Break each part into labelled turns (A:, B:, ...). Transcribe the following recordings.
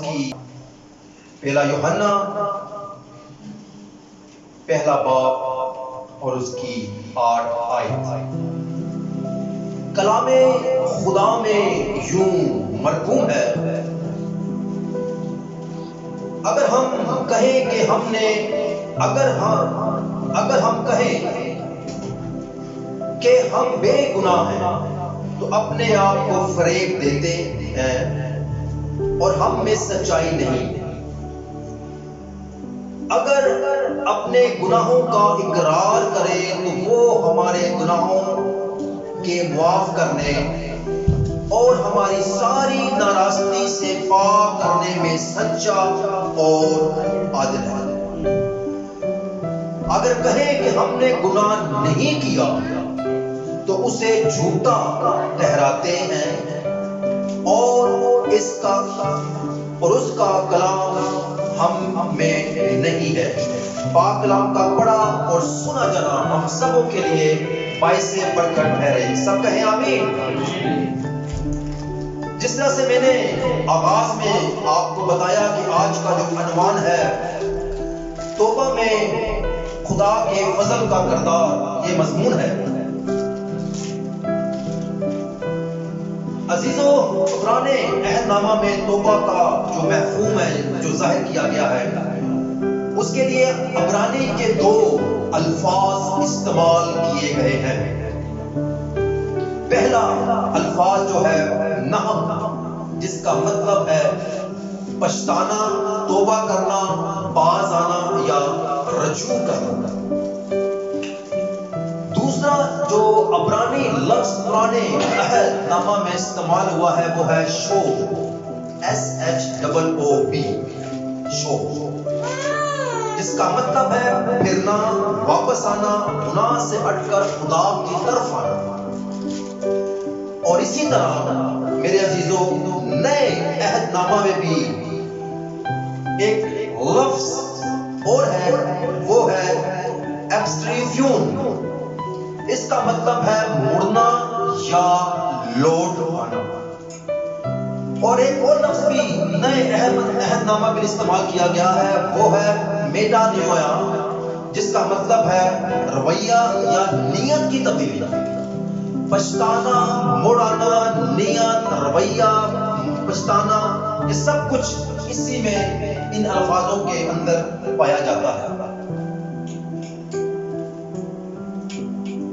A: کی پہلا یوحنا پہلا باب اور اس کی 8 آیت۔ کلام خدا میں یوں مرقوم ہے، اگر ہم کہیں کہ ہم نے اگر ہم کہیں کہ ہم بے گناہ ہیں تو اپنے آپ کو فریب دیتے ہیں اور ہم میں سچائی نہیں۔ اگر اپنے گناہوں کا اقرار کرے تو وہ ہمارے گناہوں کے معاف کرنے اور ہماری ساری ناراستی سے پاک کرنے میں سچا اور عادل ہے۔ اگر کہیں کہ ہم نے گناہ نہیں کیا تو اسے جھوٹا ٹھہراتے ہیں اور اس کا کلام ہم میں نہیں ہے۔ پاک کلام کا پڑھا اور سنا جانا ہم سبوں کے لیے باعث برکت ٹھہرے۔ سب کہیں آمین۔ جس طرح سے میں نے آغاز میں آپ کو بتایا کہ آج کا جو عنوان ہے توبہ میں خدا کے فضل کا کردار، یہ مضمون ہے۔ عزیزو، پرانے عہد نامہ میں توبہ کا جو مفہوم ہے، جو ظاہر کیا گیا ہے، اس کے لیے عبرانی کے 2 الفاظ استعمال کیے گئے ہیں۔ پہلا الفاظ جو ہے نہم، جس کا مطلب ہے پچھتانا، توبہ کرنا، باز آنا یا رجوع کرنا۔ دوسرا جو عبرانی لفظ پرانے عہد نامہ میں استعمال ہوا ہے وہ ہے شوب، SHOOB، شوب، جس کا مطلب ہے پھرنا، واپس آنا، گناہ سے ہٹ کر خدا کی طرف آنا۔ اور اسی طرح میرے عزیزوں، نئے عہد نامہ میں بھی ایک لفظ اور ہے، وہ ہے ایبسٹریفیون۔ اس کا مطلب ہے مڑنا یا لوٹ آنا۔ اور ایک اور لفظ بھی نئے عہد نامہ میں استعمال کیا گیا ہے، وہ ہے میٹانویا، جس کا مطلب ہے رویہ یا نیت کی تبدیلی۔ پچھتانا، مڑ آنا، نیت، رویہ، پچھتانا، یہ سب کچھ اسی میں ان الفاظوں کے اندر پایا جاتا ہے۔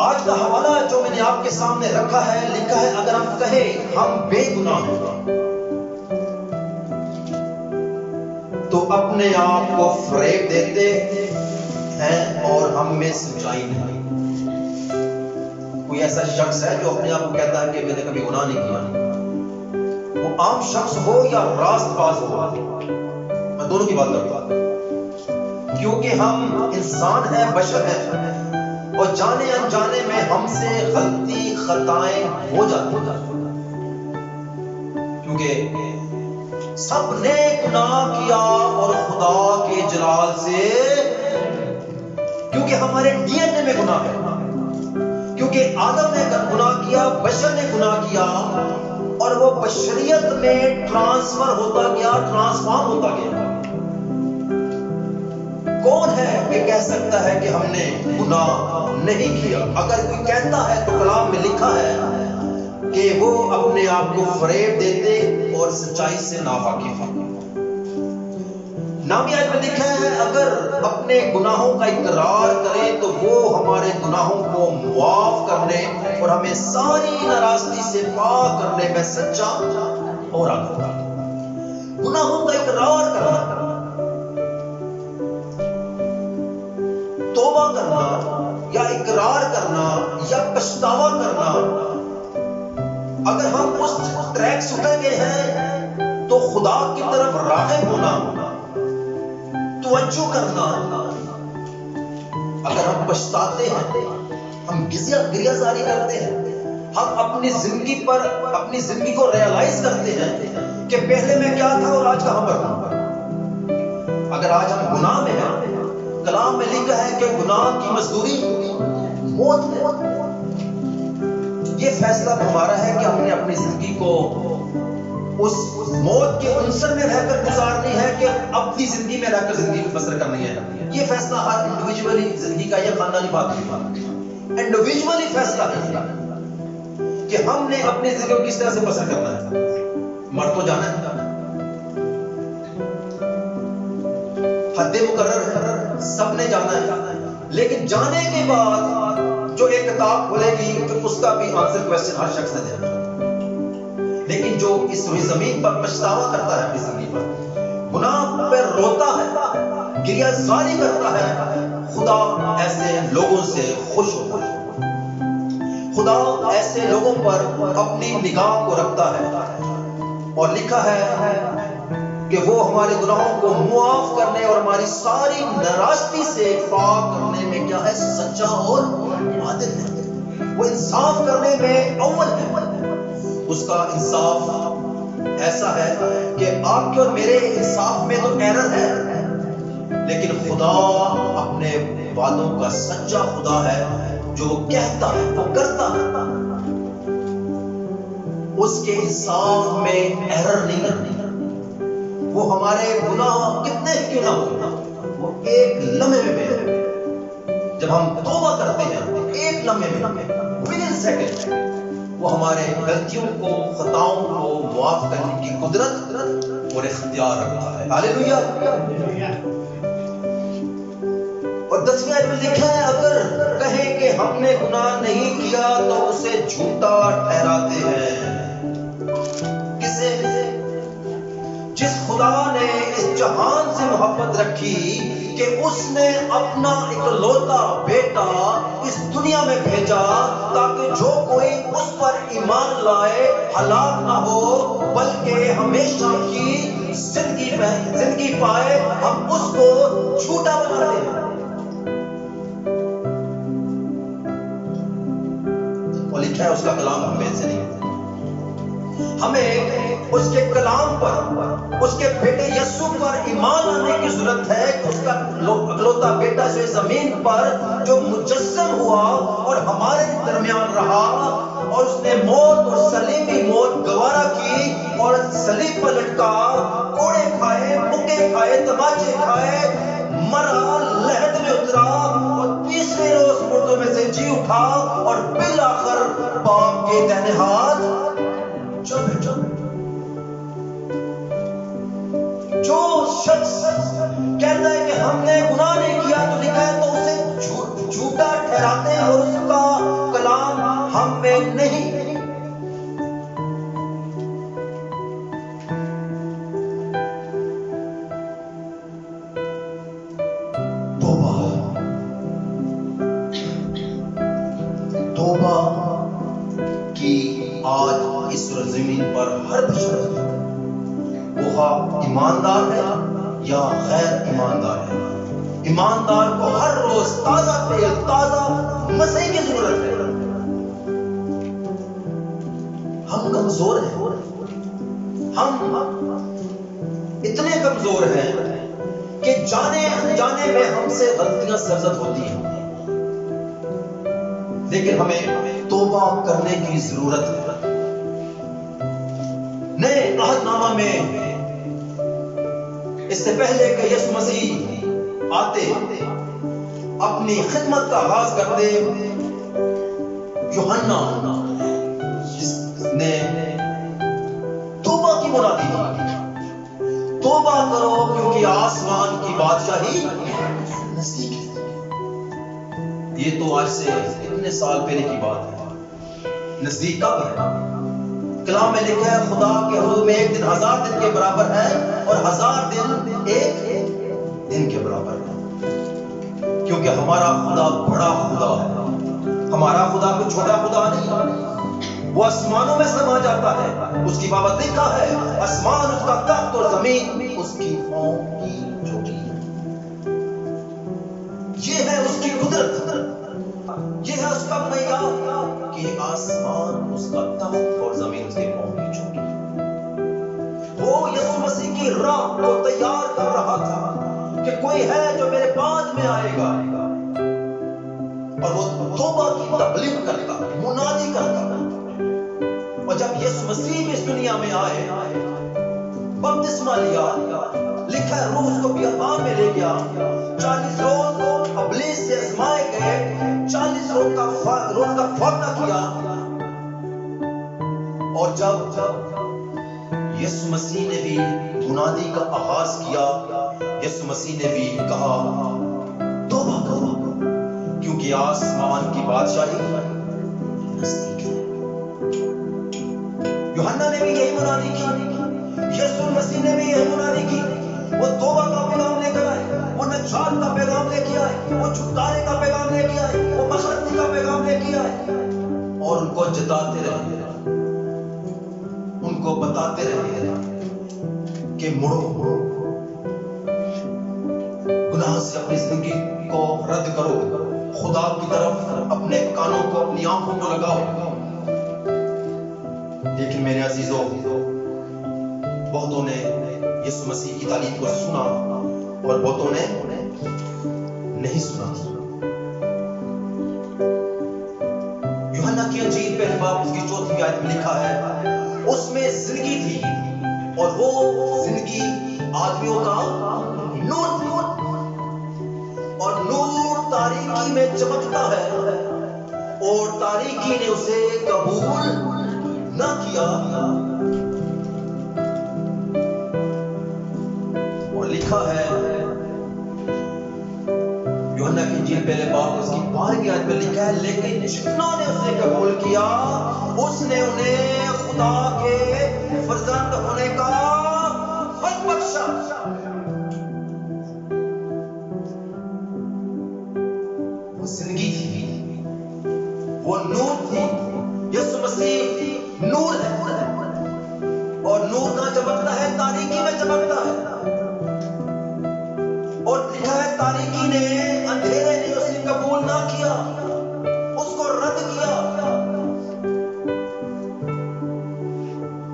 A: آج کا حوالہ جو میں نے آپ کے سامنے رکھا ہے، لکھا ہے اگر ہم کہیں ہم بے گناہ ہیں تو اپنے آپ کو فریب دیتے ہیں اور ہم میں سچائی نہیں۔ کوئی ایسا شخص ہے جو اپنے آپ کو کہتا ہے کہ میں نے کبھی گناہ نہیں کیا؟ وہ عام شخص ہو یا راست باز ہو، میں دونوں کی بات کرتا ہوں، کیونکہ ہم انسان ہیں، بشر ہیں، اور جانے انجانے میں ہم سے غلطی خطائیں ہو جاتی ہیں، کیونکہ سب نے گناہ کیا اور خدا کے جلال سے، کیونکہ ہمارے ڈی این اے میں گناہ ہے، کیونکہ آدم نے گناہ کیا، بشر نے گناہ کیا، اور وہ بشریت میں ٹرانسفر ہوتا گیا، ٹرانسفارم ہوتا گیا۔ کون ہے کہ کہہ سکتا ہے کہ ہم نے گناہ نہیں کیا؟ اگر کوئی کہتا ہے تو کلام میں لکھا ہے کہ وہ اپنے آپ کو فریب دیتے اور سچائی سے ناواقف ہیں۔ نامی آیت میں لکھا ہے اگر اپنے گناہوں کا اقرار کریں تو وہ ہمارے گناہوں کو معاف کرنے اور ہمیں ساری ناراستی سے پاک کرنے میں سچا اور عادل ہے۔ گناہوں کا اقرار کرنا، توبہ کرنا یا اقرار کرنا یا پچھتاوا کرنا، اگر ہم اس ٹریک سے اٹھ گئے ہیں تو خدا کی طرف راغب ہونا، توجہ کرنا، اگر ہم پچھتاتے ہیں، ہم گریہ زاری کرتے ہیں، ہم اپنی زندگی کو ریالائز کرتے ہیں کہ پہلے میں کیا تھا اور آج کہاں پر ہوں۔ اگر آج ہم گناہ میں ہیں، کلام میں لکھا ہے کہ گناہ کی مزدوری موت ہے۔ یہ فیصلہ ہمارا ہے کہ ہم نے اپنی زندگی کو اس موت کے عنصر میں رہ کر گزارنا اپنی زندگی میں رہ کر زندگی بسر کرنی ہے، یہ فیصلہ ہر انڈیویجولی زندگی کا یا خاندانی بات نہیں، انڈیویجولی فیصلہ کرنا کہ ہم نے اپنی زندگی کو کس طرح سے بسر کرنا ہے۔ مر تو جانا ہے، حد مقرر ہے، سب نے جانا ہے، لیکن جانے کے بعد جو ایک کتاب کھلے گی تو اس کا بھی آنسر کویسچن ہر شخص نے دینا۔ لیکن جو اس روئی زمین پر پچھتاوا کرتا ہے اپنی زندگی پر، گناہ پر روتا ہے، گریہ زاری کرتا ہے، خدا ایسے لوگوں سے خوش ہوتا ہے، خدا ایسے لوگوں پر اپنی نگاہ کو رکھتا ہے، اور لکھا ہے کہ وہ ہمارے گناہوں کو معاف کرنے اور ہماری ساری ناراستی سے پاک کرنے میں کیا ہے؟ سچا اور عادل ہے۔ وہ انصاف کرنے میں اول ہے۔ اس کا انصاف ایسا ہے کہ آپ کے اور میرے انصاف میں تو ایرر ہے، لیکن خدا اپنے وعدوں کا سچا خدا ہے، جو وہ کہتا ہے وہ کرتا ہے، اس کے انصاف میں ایرر نہیں کرتی۔ وہ ہمارے گناہ کتنے کیوں نہ ہو، وہ ایک لمحے میں جب ہم توبہ کرتے ہیں، ایک لمحے میں within second وہ ہمارے غلطیوں کو، خطاؤں کو معاف کرنے کی قدرت اور اختیار رکھتا ہے۔ ہاللیلویہ۔ اور 10ویں آیت میں لکھا ہے، اگر کہیں کہ ہم نے گناہ نہیں کیا تو اسے جھوٹا ٹھہراتے ہیں۔ کسے؟ جس خدا نے اس جہان سے محبت رکھی کہ اس نے اپنا اکلوتا بیٹا اس دنیا میں بھیجا تاکہ جو کوئی اس پر ایمان لائے ہلاک نہ ہو بلکہ ہمیشہ کی زندگی پائے۔ ہم اس کو جھوٹا بناتے ہیں اور لکھا ہے اس کا کلام ہم میں سے نہیں ہوتا۔ ہمیں اس کے کلام پر، اس کے بیٹے یسوع پر ایمان لانے کی ضرورت ہے کہ اس کا اکلوتا بیٹا جو زمین پر جو مجسم ہوا اور ہمارے درمیان رہا، اور اس نے موت اور صلیبی موت گوارا کی اور صلیب پر لٹکا، کوڑے کھائے، مکے کھائے، تماچے کھائے، مرا، لہد میں اترا اور تیسرے روز مردوں میں سے جی اٹھا اور بالآخر باپ کے دائیں ہاتھ جو شخص کہتا ہے کہ ہم نے گناہ نہیں کیا تو لکھا ہے تو اسے جھوٹا ٹھہراتے ہیں اور اس کا کلام ہم میں نہیں۔ توبہ کی آج اس زمین پر ہر بشر، وہ ایماندار ہے یا غیر ایماندار ہے، ایماندار کو ہر روز تازہ تیل، تازہ مسیح کی ضرورت ہے۔ ہم کمزور ہیں، ہم اتنے کمزور ہیں کہ جانے انجانے میں ہم سے غلطیاں سرزد ہوتی ہیں، لیکن ہمیں توبہ کرنے کی ضرورت ہے۔ نئے عہد نامہ میں اس سے پہلے کہ یسوع مسیح آتے اپنی خدمت کا آغاز کرتے، یوحنا جس نے توبہ کی منادی کی، توبہ کرو کیونکہ آسمان کی بادشاہی نزدیک ہے۔ یہ تو آج سے اتنے سال پہلے کی بات ہے، نزدیک کب ہے؟ کلام میں لکھا ہے خدا کے حضور میں ایک دن 1000 دن کے برابر ہے اور 1000 دن ایک دن کے برابر ہے، کیونکہ ہمارا خدا بڑا خدا ہے۔ ہمارا خدا کوئی چھوٹا خدا نہیں، وہ آسمانوں میں سما جاتا ہے۔ اس کی بابت لکھا ہے آسمان اس کا تخت اور زمین اس کی پاؤں کی چوٹی ہے۔ یہ ہے اس کی قدرت، یہ ہے اس کا معیار کہ آسمان اس کا تخت اور زمین اس کے پاؤں کی چوٹی۔ وہ یسوع مسیح کی راہ کو تیار کر رہا تھا کہ کوئی ہے جو میرے بعد میں آئے گا، اور وہ توبہ کی تبلیغ کرتا، منادی کرتا۔ اور جب یسوع مسیح اس دنیا میں آئے، بپتسمہ لیا، لکھا ہے روح اس کو بیابان میں لے گیا، 40 روز ابلیس سے آزمائے گئے، 40 روز کا فاتحہ کیا، اور جب یسوع مسیح نے بھی منادی کا آغاز کیا، یسوع مسیح نے بھی کہا توبہ کرو کیونکہ آسمان کی بادشاہی نزدیک ہے۔ یوحنا نے بھی یہی منادی کی، یسوع مسیح نے بھی یہی منادی کی، وہ توبہ کا پیغام لے کر آئے، وہ نجات کا پیغام لے کے آئے، وہ چھٹکارے کا پیغام لے کے آئے، وہ مغفرت کا پیغام لے کے آئے، اور ان کو جتاتے رہے، ان کو بتاتے رہے کہ مڑو، گناہ سے اپنی زندگی کو رد کرو، خدا کی طرف اپنے کانوں کو، اپنی آنکھوں کو لگاؤ۔ لیکن میرے عزیزوں، بہتوں نے یسوع مسیح کی تعلیم کو سنا اور بہتوں نے نہیں سنا۔ یوحنا کی انجیل پہلی باب اس کی 4 آیت میں لکھا ہے اس میں زندگی تھی اور وہ زندگی آدمیوں کا نور تھی، اور نور تاریکی میں چمکتا ہے اور تاریکی نے اسے قبول نہ کیا۔ اور لکھا ہے یوحنا کی انجیل پہلے باب اس کی 12 آیت میں لکھا ہے لیکن جتنوں نے اسے قبول کیا اس نے انہیں خدا کے فرزند ہونے کا حق بخشا۔ وہ زندگی تھی، وہ نور تھی، یسوع مسیح نور ہے، اور نور کہاں چمکتا ہے؟ تاریکی میں چمکتا ہے، اور لکھا ہے تاریکی نے، اندھیرے نے اسے قبول نہ کیا، اس کو رد کیا،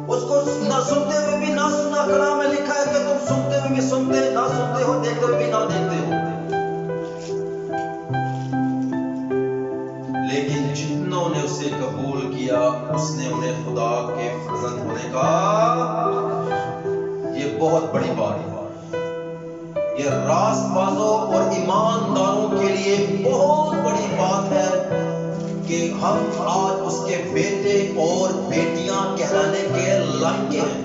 A: اس کو نہ سنتے ہوئے بھی نہ سنا۔ کلام میں لکھا ہے کہ تم سنتے ہوئے بھی سنتے نہ سنتے ہو، دیکھتے ہوئے بھی نہ دیکھتے ہو۔ لیکن جتنوں نے اسے قبول کیا اس نے انہیں خدا کے فرزند ہونے کا، یہ بہت بڑی بات ہے، یہ راست بازوں اور ایمانداروں کے لیے بہت بڑی بات ہے کہ ہم آج اس کے بیٹے اور بیٹیاں کہلانے کے لائق ہیں۔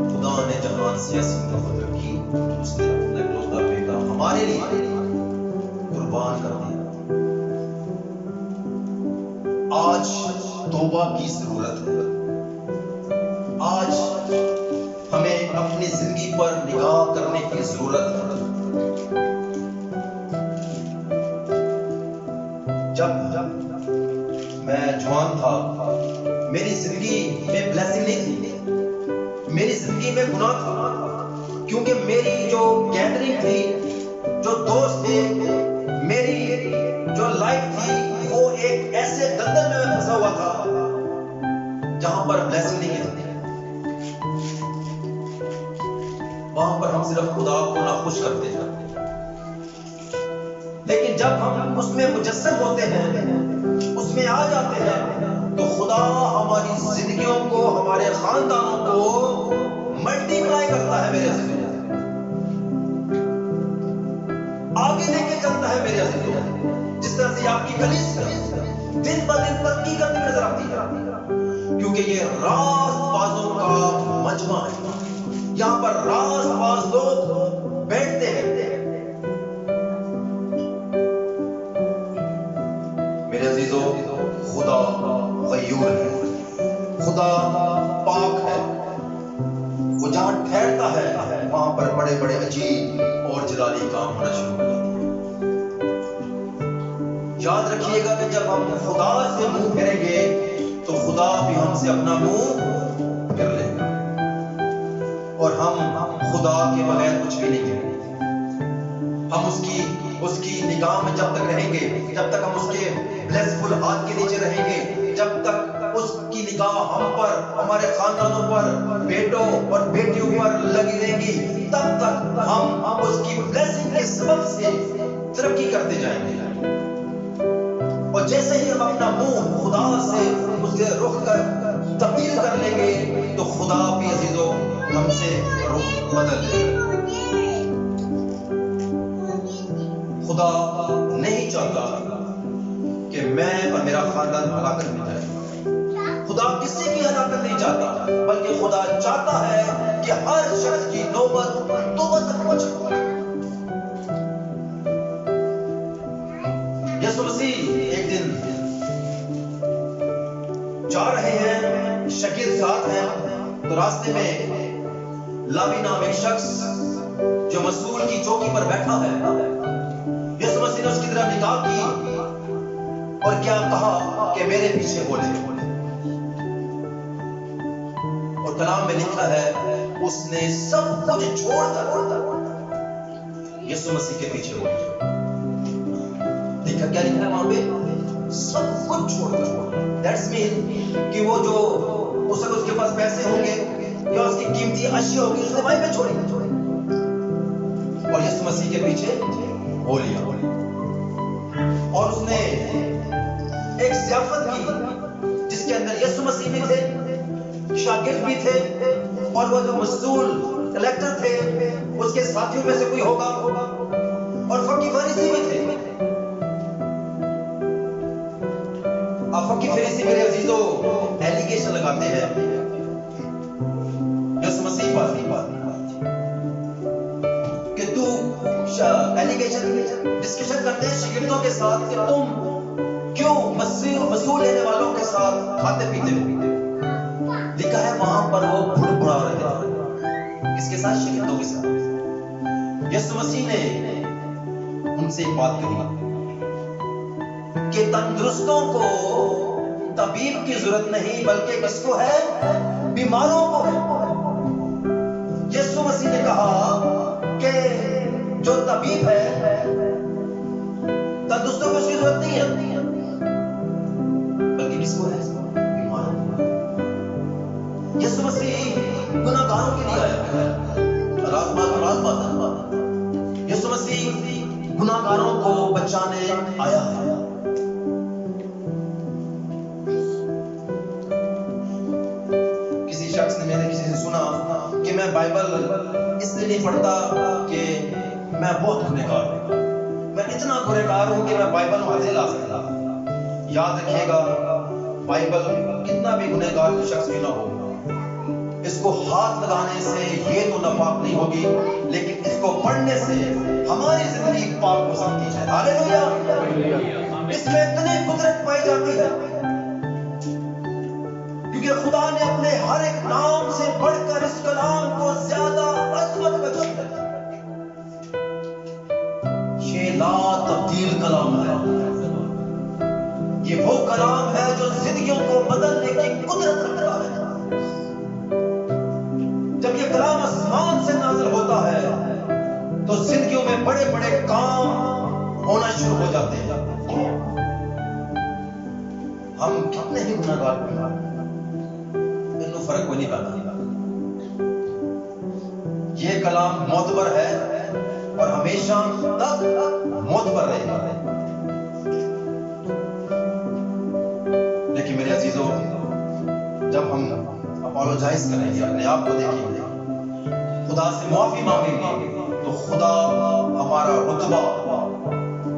A: خدا نے جہان سے ایسی محبت رکھی اس نے اپنا اکلوتا بیٹا ہمارے لیے قربان کر دیا۔ آج توبہ کی ضرورت ہے، آج ہمیں اپنی زندگی پر نگاہ کرنے کی ضرورت ہے۔ جب میں جوان تھا میری زندگی میں بلیسنگ نہیں تھی، میری زندگی میں گناہ تھا، کیونکہ میری جو گیدرنگ تھی، جو دوست تھے، میری جو لائف تھی وہ ایک ایسے دلدل میں پھنسا ہوا تھا جہاں پر بلیسنگ نہیں تھی، وہاں پر ہم صرف خدا کو ناخوش کرتے ہیں۔ لیکن جب ہم اس میں مجسم ہوتے ہیں، اس میں آ جاتے ہیں، تو خدا ہماری زندگیوں کو، ہمارے خاندانوں کو ملٹی پلائی کرتا ہے میرے عزیزوں، آگے لے کے چلتا ہے میرے عزیزوں۔ جس طرح سے آپ کی کلیسیا دن بہ دن ترقی کرتی نظر آتی ہے، کیونکہ یہ راست بازوں کا مجمع ہے، یہاں پر راست باز لوگ بیٹھتے ہیں۔ میرے عزیزوں، خدا غیور ہے، خدا پاک ہے، وہ جہاں ٹھہرتا ہے وہاں پر بڑے بڑے عجیب اور جلالی کام ہونا شروع ہوتے ہیں۔ یاد رکھیے گا کہ جب ہم خدا سے منہ پھیریں گے تو خدا بھی ہم سے اپنا منہ پھیر لے گا، اور ہم خدا کے بغیر کچھ بھی نہیں کریں گے۔ ہم اس کی نگاہ میں جب تک رہیں گے، جب تک ہم اس کے بلیسفل ہاتھ کے نیچے رہیں گے، جب تک اس کی نگاہ ہم پر، ہمارے خاندانوں پر، بیٹوں اور بیٹیوں پر لگی رہے گی، تب تک ہم اس کی بلیسنگ کے سبب سے ترقی کرتے جائیں گے۔ اور جیسے ہی ہم اپنا منہ خدا سے اس کے رخ کر تبدیل کر لیں گے تو خدا بھی عزیزوں ہم سے رخ بدل لے گا۔ خدا نہیں چاہتا کہ میں اور میرا خاندان ہلاکت میں جائے۔ خدا کسی کی ہلاکت نہیں چاہتا، بلکہ خدا چاہتا ہے کہ ہر شخص کی نوبت توبہ تک پہنچے۔ یسوع مسیح ایک دن جا رہے ہیں، شاگرد ساتھ ہیں، تو راستے میں لاوی نام ایک شخص جو مسئول کی چوکی پر بیٹھا ہے، یسوع مسیح نے اس کی طرف نگاہ کی اور کیا کہا کہ میرے پیچھے بولے، اور کلام میں لکھا ہے اس نے سب کچھ چھوڑ کر یسوع مسیح کے پیچھے بولے۔ دیکھا کیا لکھا ہے وہاں پہ؟ سب کچھ چھوڑ کر۔ دیٹس مین کہ وہ جو اس وقت اس کے پاس پیسے ہوں گے یا اس کی قیمتی اشیاء ہوگی، اس نے وہیں پہ چھوڑی اور یسوع مسیح کے پیچھے ہو لیا۔ اور اس نے ایک ضیافت کی جس کے اندر یسوع مسیح بھی تھے، شاگرد بھی تھے، اور وہ جو مسئول کلیکٹر تھے اس کے ساتھیوں میں سے کوئی ہوگا، اور فقی فریسی بھی تھے۔ اب فقی فریسی میرے عزیزوں ایلیگیشن لگاتے ہیں یسوع مسیح پر کہ تو ایلیگیشن ڈسکشن کرتے ہیں شاگردوں کے ساتھ کہ تم کیوں وصول لینے والوں کے ساتھ کھاتے پیتے ہو۔ لکھا ہے وہاں پر وہ بڑبڑا رہے تھے، کس کے ساتھ؟ شاگردوں کے ساتھ۔ یسوع مسیح نے ان سے ایک بات کہی کہ تندرستوں کو طبیب کی ضرورت نہیں، بلکہ کس کو ہے؟ بیماروں کو ہے۔ یسوع مسیح نے کہا کہ جو طبیب ہے تندرستوں کو اس کی ضرورت نہیں ہے، بلکہ کس کو ہے؟ بیماروں کو۔ یسوع مسیح گناہگاروں کے لیے آیا ہے۔ یسوع مسیح گناہگاروں کو بچانے آیا ہے۔ شخص نے کسی سے سنا کہ میں بائبل اس لیے نہیں پڑھتا کہ میں بہت گنہگار ہوں، میں اتنا گنہگار ہوں کہ میں بائبل ہاتھ نہیں لا سکتا۔ یاد رکھیے گا، بائبل کتنا بھی گنہگار شخص بھی نہ ہو، اس کو ہاتھ لگانے سے یہ تو ناپاک نہیں ہوگی، لیکن اس کو پڑھنے سے ہماری زندگی پاک ہو سکتی ہے۔ ہاللیلویہ! اس میں اتنی قدرت پائی جاتی ہے کیونکہ خدا نے اپنے ہر ایک نام سے بڑھ کر اس کلام کو زیادہ عظمت بخشی ہے۔ یہ لا تبدیل کلام ہے، یہ وہ کلام ہے جو زندگیوں کو بدلنے کی قدرت رکھتا ہے۔ جب یہ کلام آسمان سے نازل ہوتا ہے تو زندگیوں میں بڑے بڑے کام ہونا شروع ہو جاتے ہیں۔ ہم کتنے ہی گنہگار ہیں، فرق کوئی نہیں پاتا۔ یہ کلام معتبر ہے اور ہمیشہ تک معتبر رہے گا۔ لیکن میرے عزیزوں، جب ہم اپولوجائز کریں گے، اپنے آپ کو دیکھیں گے، خدا سے معافی مانگیں گے، تو خدا ہمارا رتبہ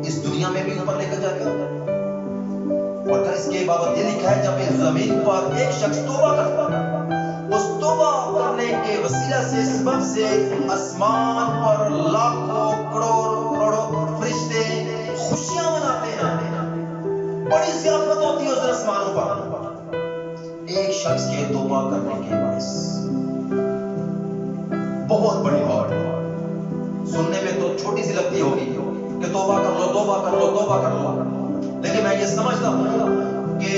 A: اس دنیا میں بھی اوپر لے کر جائے گا۔ اور پھر اس کے بابت یہ لکھا ہے جب اس زمین پر ایک شخص توبہ کرتا ہے، اس توبہ کرنے کے وسیلہ سے سبب سے آسمان پر لاکھوں کروڑوں فرشتے خوشیاں مناتے ہیں، بڑی ضیافت ہوتی ہے اس آسمانوں پر ایک شخص کے توبہ کرنے کے باعث۔ بہت بڑی بات سننے میں تو چھوٹی سی لگتی ہوگی کہ توبہ کر لو، توبہ کر لو، توبہ کر لو، لیکن میں یہ سمجھتا ہوں کہ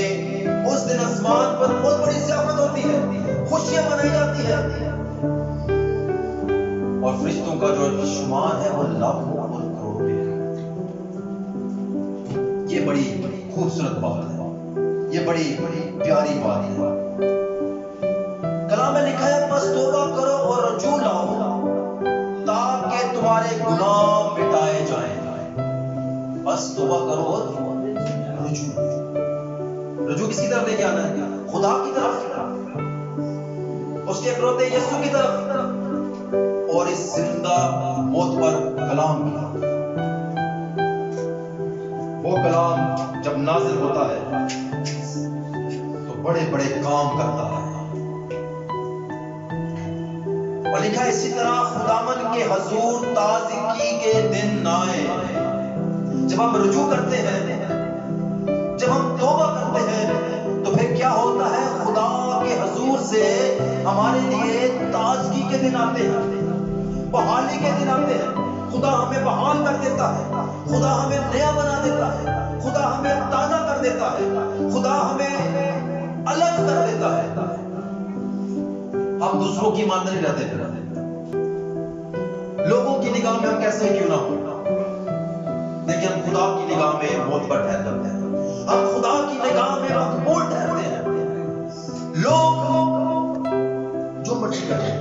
A: اس دن آسمان پر بہت بڑی ضیافت ہوتی ہے، خوشیاں منائی جاتی ہے، اور فرشتوں کا جو شمار ہے وہ لاکھوں اور کروڑوں میں ہے۔ یہ بڑی خوبصورت بات ہے، یہ بڑی پیاری بات ہے۔ کلام میں لکھا ہے بس توبہ کرو اور رجوع لاؤ تاکہ تمہارے گناہ مٹائے جائیں۔ بس توبہ کرو اور رجوع کس کی طرف لے کے آنا ہے؟ خدا کی طرف۔ اس کے اکلوتے یسوع کی طرف اور اس زندہ موت پر کلام کیا۔ وہ کلام جب نازل ہوتا ہے تو بڑے بڑے کام کرتا ہے، اور لکھا اسی طرح خداوند کے حضور تازگی کے دن آئے۔ جب ہم رجوع کرتے ہیں، جب ہم توبہ کرتے ہیں، تو پھر کیا ہوتا ہے؟ خدا کے حضور سے ہمارے لیے تازگی کے دن آتے ہیں، بحالی کے دن آتے ہیں۔ خدا ہمیں بحال کر دیتا ہے، خدا ہمیں نیا بنا دیتا ہے، خدا ہمیں تازہ کر دیتا ہے، خدا ہمیں الگ کر دیتا ہے۔ ہم دوسروں کی مانتے نہیں رہتے، لوگوں کی نگاہ میں ہم کیسے کیوں نہ ہو، لیکن ہم خدا کی نگاہ میں موت پر ٹھہر جاتے ہیں، ہم خدا کی نگاہ میں مقبول ٹھہرتے ہیں۔ لوگ جو مرضی کریں،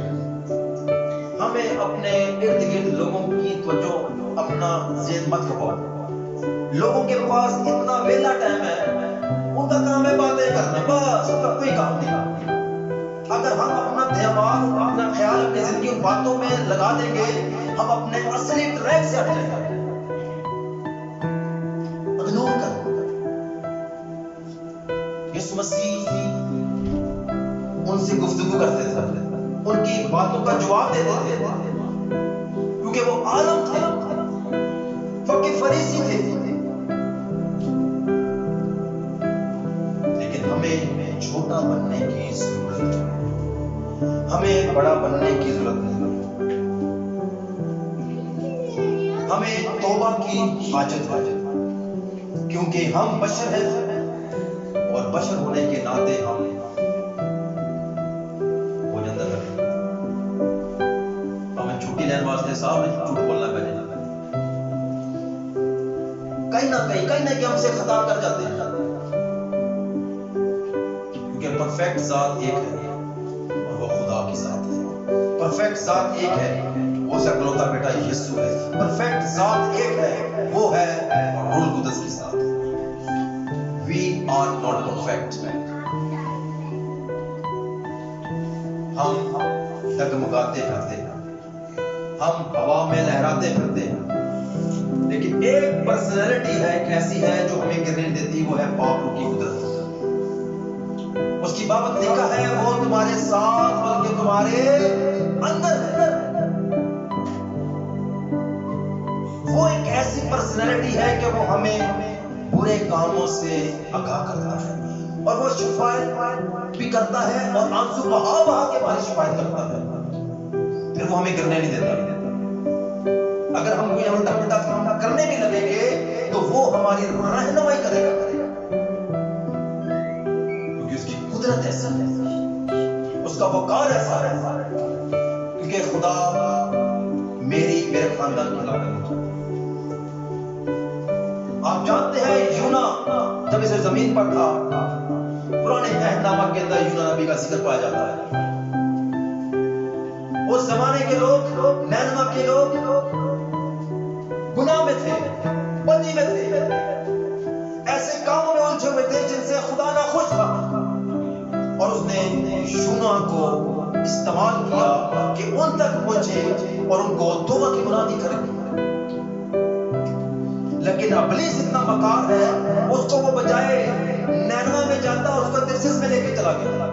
A: ہمیں اپنے ارد گرد لوگوں کی توجہ اپنا ذہن مت کھپاؤ۔ لوگوں کے پاس اتنا ویلا ٹائم ہے، ان کا کام ہے باتیں کرنا، بس ان کا کوئی کام نہیں۔ اگر ہم اپنا دماغ، اپنا خیال، اپنی زندگی ان باتوں میں لگا دیں گے، ہم اپنے اصلی ٹریک سے ہٹ جائیں گے۔ اگنور کرو۔ یسوع مسیح ان سے گفتگو کرتے تھے، ان کی باتوں کا جواب دیتے تھے، کیونکہ وہ عالم تھے، فقیہ فریسی تھے۔ لیکن ہمیں چھوٹا بننے کی ضرورت ہے، ہمیں بڑا بننے کی ضرورت نہیں۔ ہمیں توبہ کی حاجت ہے، کیونکہ ہم بشر ہیں، اور بشر ہونے کے ناطے ہم وہ جندر رکھیں۔ ہمیں چھٹی لینے واسطے صاحب نے جھوٹ بولنا پڑے، کہیں نہ کہیں ہم سے خطا کر جاتے ہیں، کیونکہ پرفیکٹ ذات ایک ہے اور وہ خدا کی ذات ہے۔ پرفیکٹ ذات ایک ہے، وہ اس کا اکلوتا بیٹا یسوع ہے۔ پرفیکٹ ذات ایک ہے، وہ ہے روح القدس کی ذات۔ We are not perfect. ہم ڈگمگاتے پھرتے ہیں، ہم ہوا میں لہراتے پھرتے ہیں، لیکن ایک پرسنالٹی ہے، ایک ایسی ہے جو ہمیں گرنے نہیں دیتی، وہ ہے پاک روح کی قدرت۔ اس کی بابت لکھا ہے وہ تمہارے ساتھ بلکہ تمہارے اندر ہے۔ وہ ایک ایسی پرسنالٹی ہے کہ وہ ہمیں برے کاموں سے آگاہ کرتا ہے، اور وہ شفاعت بھی کرتا ہے، اور آنسو بہا بہا کے ہماری شفاعت کرتا ہے، پھر وہ ہمیں گرنے نہیں دیتا۔ اگر ہم کوئی الٹا پلٹا کام کرنے بھی لگیں گے تو وہ ہماری رہنمائی کرے گا، کیونکہ اس کی قدرت ایسا ہے، اس کا وقار ایسا ہے، کیونکہ خدا میرے خاندان کی لاگت ہے۔ آپ جانتے ہیں یونا جب اسے زمین پر تھا، پرانے عہد نامہ کے اندر یونا نبی کا ذکر پایا جاتا ہے۔ اس زمانے کے لوگ، نینوا کے لوگ گناہ میں تھے، بدی میں تھے، ایسے کاموں میں الجھے ہوئے تھے جن سے خدا ناخوش تھا، اور اس نے یونا کو استعمال کیا کہ ان تک پہنچے اور ان کو توبہ کی منادی کرے۔ لیکن ابلیس اتنا مکار ہے، اس کو وہ بجائے نینوا میں جاتا اس کو ترسیس میں لے کے چلا گیا۔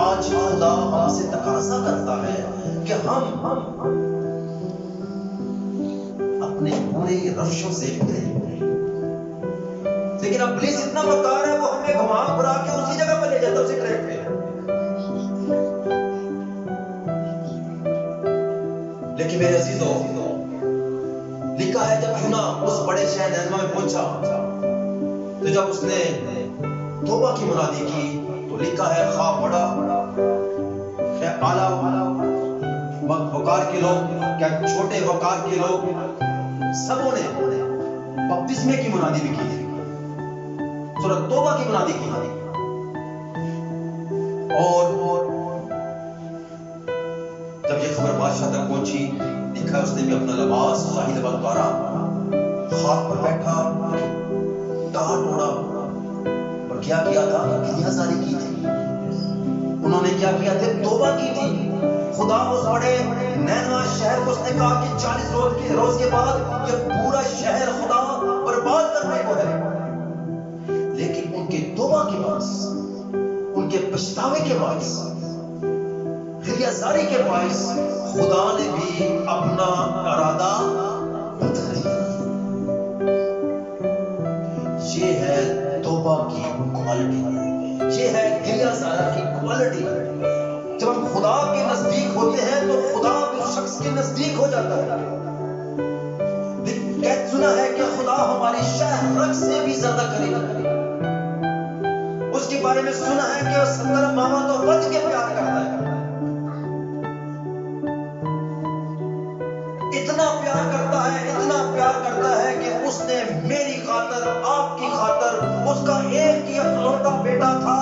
A: آج خدا ہم سے تقاضا کرتا ہے کہ ہم اپنے برے روشوں سے اتریں، لیکن ابلیس اتنا مکار ہے، وہ ہمیں گھما پھرا کے اسی جگہ پہ لے جاتا، اسی ٹریک پہ۔ لیکن میرے عزیزو، لکھا ہے جب یونا اس بڑے شہر نینوا میں پہنچا تو جب اس نے توبہ کی منادی کی تو لکھا ہے خواہ بڑا خواہ اعلیٰ وقار کے لوگ، کیا چھوٹے وقار کے لوگ، سبوں نے بپتسمے کی منادی بھی کی تھی، سورۃ توبہ کی منادی کی، اور جب یہ خبر بادشاہ تک پہنچی، لکھا اس نے بھی اپنا لباس شاہی لباس اتارا، خاک پر بیٹھا، ٹاٹ اوڑا، اور کیا کیا تھا؟ کلیاں جاری کی تھی۔ انہوں نے کیا کیا تھے؟ توبہ کی تھی. خدا اس بڑے نینوا شہر کو اس نے کہا کہ 40 روز کے بعد یہ پورا شہر خدا برباد کرنے کو ہے. لیکن ان کے توبہ کے باعث، ان کے پچھتاوے کے باعث، خلیازاری کے باعث خدا نے بھی اپنا ارادہ بدل دیا. یہ ہے توبہ کی کوالٹی، یہ ہے خلیازاری کی کوالٹی. جب ہم خدا کے نزدیک ہوتے ہیں تو خدا بھی اس شخص کے نزدیک ہو جاتا ہے. سنا ہے کہ خدا ہماری شہ رگ سے بھی زیادہ قریب ہے. اس کے بارے میں سنا ہے کہ وہ 70 ماما تو بچ کے پیار کرتا ہے. اتنا پیار کرتا ہے، اتنا پیار کرتا ہے کہ اس نے میری خاطر، آپ کی خاطر، اس کا ایک ہی اکلوتا بیٹا تھا،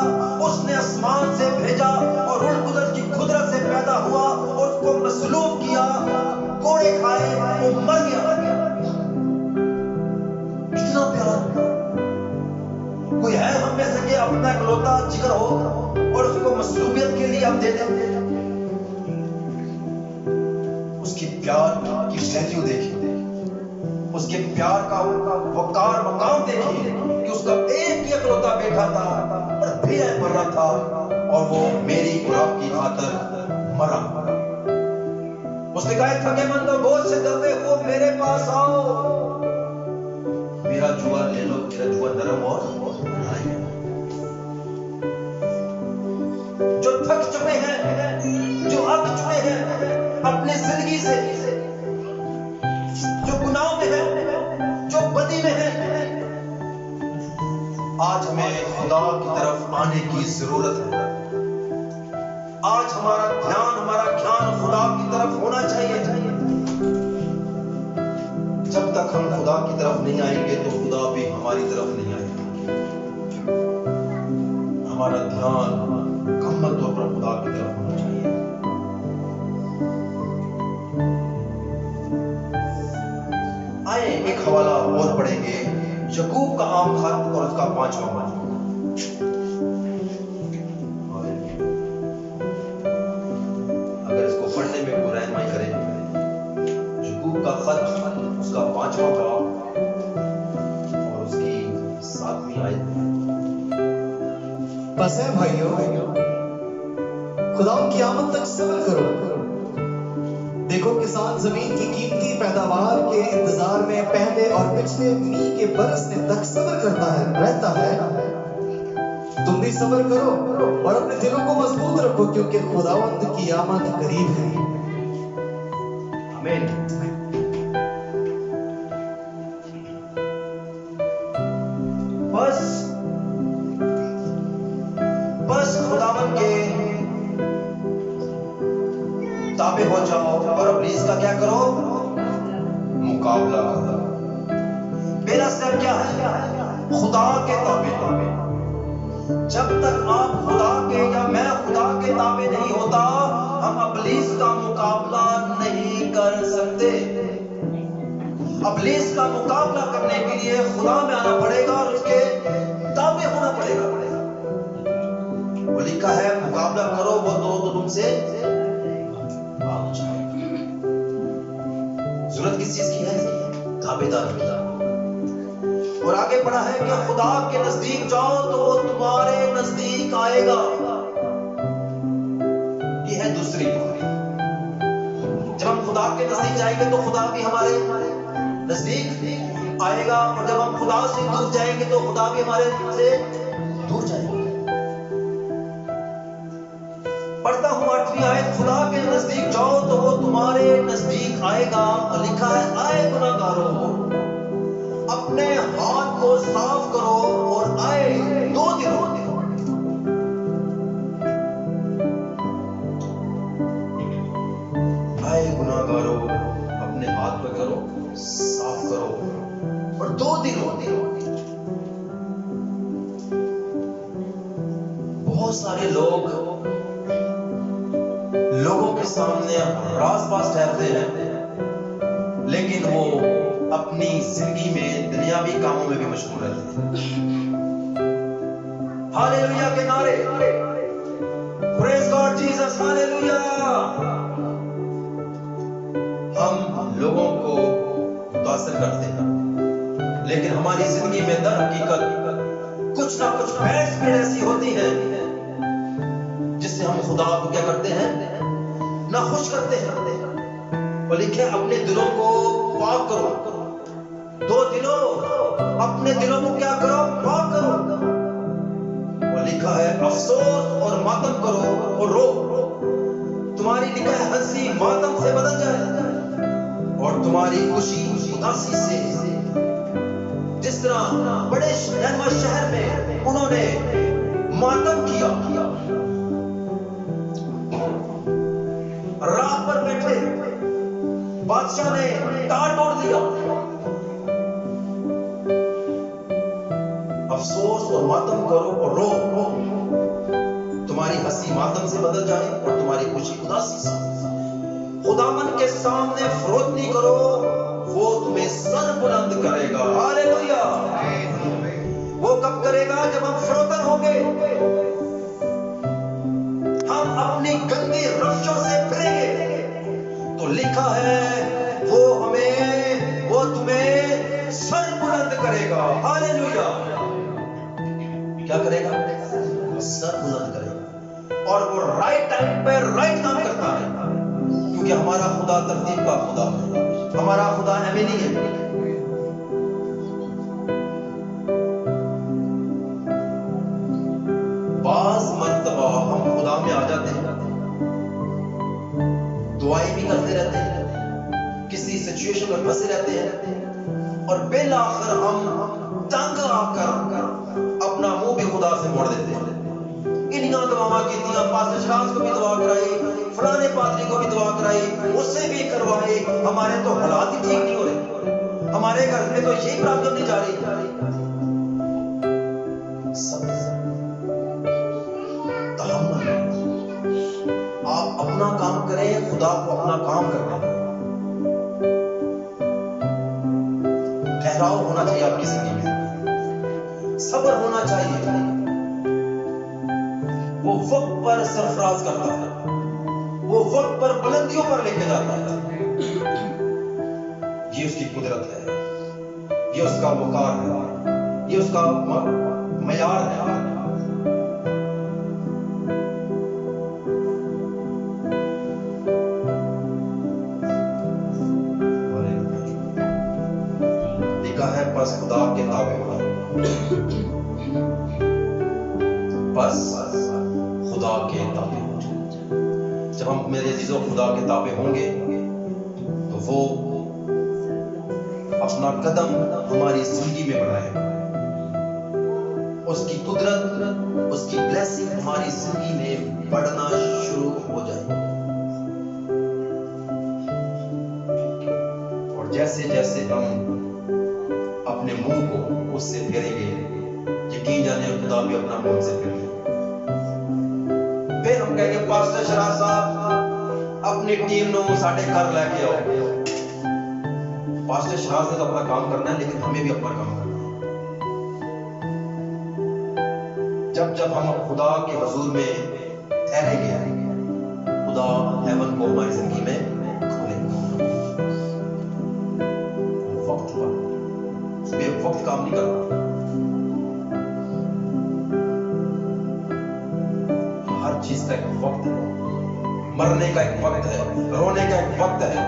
A: اس نے آسمان سے بھیجا اور روح القدس کی قدرت سے پیدا ہوا اور اس کو مصلوب کیا، کوڑے کھائے، وہ مر گیا. اتنا پیار. کوئی ہے ہم میں سے کہ اپنا اکلوتا جگر ہو اور اس کو مصلوبیت کے لیے ہم دے دیں؟ اس کی پیار کی ویلیو دیکھیے، اس کے پیار کا وقار مقام دیکھیے کہ اس کا ایک ہی اکلوتا بیٹا تھا اور بھیڑ مر رہا تھا اور وہ میری اور آپ کی خاطر مرا. اس نے کہا تھکے مند اور بوجھ سے درتے ہو میرے پاس آؤ، میرا جوا لے لو، میرا جوا نرم اور جو تھک چکے ہیں، جو اک چکے ہیں اپنی زندگی سے، جو گناہ میں ہیں، جو بدی میں ہیں، آج ہمیں خدا کی طرف آنے کی ضرورت ہے. آج ہمارا دھیان خدا کی طرف ہونا چاہیے. جب تک ہم خدا کی طرف نہیں آئیں گے تو خدا بھی ہماری طرف نہیں آئے گا. ہمارا دھیان مکمل طور پر خدا کی طرف ہونا چاہیے. آئے ایک حوالہ اور پڑھیں گے، یعقوب کا عام خط اور اس کا 5واں باب. اگر اس کو پڑھنے میں کوئی رہنمائی کرے، یعقوب کا خط اس کا 5واں باب اور اس کی 7ویں آیت.
B: بس ہے بھائیو، خدا کی آمد تک صبر کرو. دیکھو کسان زمین کی قیمتی پیداوار کے انتظار میں پہلے اور پچھلے میںہ کے برسنے تک صبر رہتا ہے. تم بھی صبر کرو اور اپنے دلوں کو مضبوط رکھو کیونکہ خداوند کی آمد قریب ہے.
A: آمین. بس خداوند کے تابع ہو جاؤ اور ابلیس کا کیا کرو؟ مقابلہ کرو. میرا سٹیپ کیا ہے؟ خدا کے تابع. جب تک آپ خدا کے یا میں خدا کے تابع نہیں ہوتا، ہم ابلیس کا مقابلہ نہیں کر سکتے. ابلیس کا مقابلہ کرنے کے لیے خدا میں آنا پڑے گا اور اس کے تابع ہونا پڑے گا. وہ لکھا ہے مقابلہ کرو وہ تو تم سے بھاگ جائے. ضرورت کس چیز کی ہے؟ تابعداری کی. اور آگے پڑھا ہے کہ خدا کے نزدیک جاؤ تو وہ تمہارے نزدیک آئے گا. یہ ہے دوسری بات. جب ہم خدا کے نزدیک جائیں گے تو خدا بھی ہمارے نزدیک آئے گا، اور جب ہم خدا سے دور جائیں گے تو خدا بھی ہمارے سے دور جائے گا. پڑھتا ہوں 8ویں آیت، خدا کے نزدیک جاؤ تو وہ تمہارے نزدیک آئے گا. اور لکھا ہے آئے گناہگاروں اپنے ہاتھ کو صاف کرو اور آئے 2 دنوں آئے گناہگاروں اپنے ہاتھ پہ کرو، صاف کرو اور 2 دنوں. بہت سارے لوگوں کے سامنے راز باز ٹھہرتے ہیں، لیکن وہ اپنی زندگی میں دنیاوی کاموں میں بھی مشغول رہتے ہیں. ہاللیلویا کے نعرے، پریز کرتے ہیں, لیکن ہماری زندگی میں در حقیقت کچھ نہ کچھ بیڈ اسپیڈ ایسی ہوتی ہے جس سے ہم خدا کو کیا کرتے ہیں, نہ خوش کرتے ہیں. وہ لکھے اپنے دلوں کو پاک کرو, دو دلوں اپنے دلوں کو کیا کرو, پاک کرو. وہ لکھا ہے افسوس اور ماتم کرو اور رو, تمہاری لکھا ہے ہنسی ماتم سے بدل جائے اور تمہاری خوشی اداسی سے. جس طرح بڑے نینوا شہر میں انہوں نے ماتم کیا, راہ پر بیٹھے بادشاہ نے تار توڑ دیا. افسوس اور ماتم کرو اور رو, تمہاری ہنسی ماتم سے بدل جائے اور تمہاری خوشی اداسی سے. خداوند کے سامنے فروتنی کرو, وہ تمہیں سر بلند کرے گا. ہاللیلویا. وہ کب کرے گا؟ جب ہم فروتن ہوں گے, ہم اپنی گندی روشوں سے پھریں گے تو لکھا ہے وہ تمہیں سر بلند کرے گا. ہاللیلویا. کیا کرے گا؟ سر بلند کرے گا. اور وہ رائٹ ٹائم پہ رائٹ کام کرتا ہے, کیونکہ ہمارا خدا ترتیب کا خدا ہے, ہمارا خدا ایویں نہیں ہے. بعض مرتبہ ہم خدا میں آ جاتے ہیں, دعائیں بھی کرتے رہتے ہیں, کسی سچویشن میں پھنسے رہتے ہیں اور بالآخر ہم تنگ آ کر اپنا منہ بھی خدا سے موڑ دیتے ہیں. انہاں دعاواں کیتیاں, پاسٹر شاز کو بھی دعا کرائی, فلانے پادری کو بھی دعا کرائی, اس سے بھی کروائی, ہمارے تو حالات ہی ٹھیک نہیں ہو رہے, ہمارے گھر میں تو یہی پرابلم نہیں جا رہی. تحمل, آپ اپنا کام کریں, خدا کو اپنا کام کریں. ٹھہراؤ ہونا چاہیے آپ کی زندگی میں, صبر ہونا چاہیے. وہ وقت پر سرفراز کرتا ہے, وہ وقت پر بلندیوں پر لے کے جاتا ہے. یہ اس کی قدرت ہے, یہ اس کا وقار ہے, یہ اس کا معیار ہے. لکھا ہے پس خدا کے تابع ہو, بس خدا کے تابع ہو. جب ہم میرے عزیزوں خدا کے تابع ہوں گے تو وہ اپنا قدم ہماری زندگی میں بڑھائے گا. اس کی قدرت, اس کی بلیسنگ ہماری زندگی میں بڑھنا شروع ہو جائے گی. اور جیسے جیسے ہم اپنے منہ کو اس سے پھیریں گے, یقین جانے خدا بھی اپنا منہ سے پھیر لے. پھر ہم کہیں گے پاسٹر شراز صاحب اپنی ٹیم نو ساڈے گھر لے کے آؤ. پاسٹر شراز نے تو اپنا کام کرنا ہے, لیکن ہمیں بھی اپنا کام کرنا ہے. جب ہم خدا کے حضور میں ٹھہریں گے, خدا ہیون کو ہماری زندگی میں کھولے گا. وقت پر بے وقت کام نہیں کرنا. ہر چیز کا ایک وقت ہے, مرنے کا ایک وقت ہے, رونے کا ایک وقت ہے,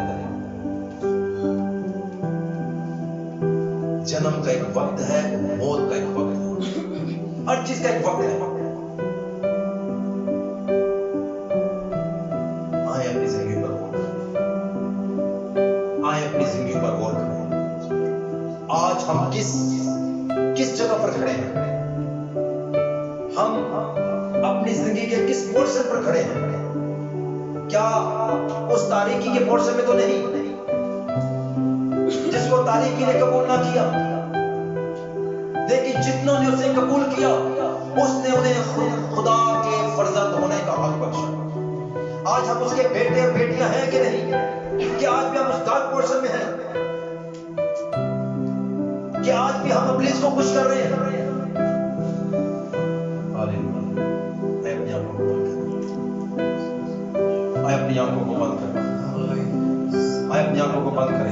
A: جنم کا ایک وقت ہے, موت کا ایک وقت ہے. ہر چیز کا ایک وقت ہے. آئے اپنی زندگی پر غور کریں, آئے اپنی زندگی پر غور کریں. آج ہم کس جگہ پر کھڑے ہیں, ہم اپنی زندگی کے کس پورشن پر کھڑے ہیں. کیا اس تاریکی کے پورشن میں تو نہیں جس کو تاریکی نے قبول نہ کیا, لیکن جتنوں نے اسے قبول کیا اس نے انہیں خدا کے فرزند ہونے کا حق بخشا. آج ہم اس کے بیٹے اور بیٹیاں ہیں کہ نہیں؟ کہ آج بھی ہم اس ڈارک پورشن میں ہیں؟ کہ آج بھی ہم ابلیس کو خوش کر رہے ہیں؟ اپنی آنکھوں کو بند کر, اپنی آنکھوں کو بند کر.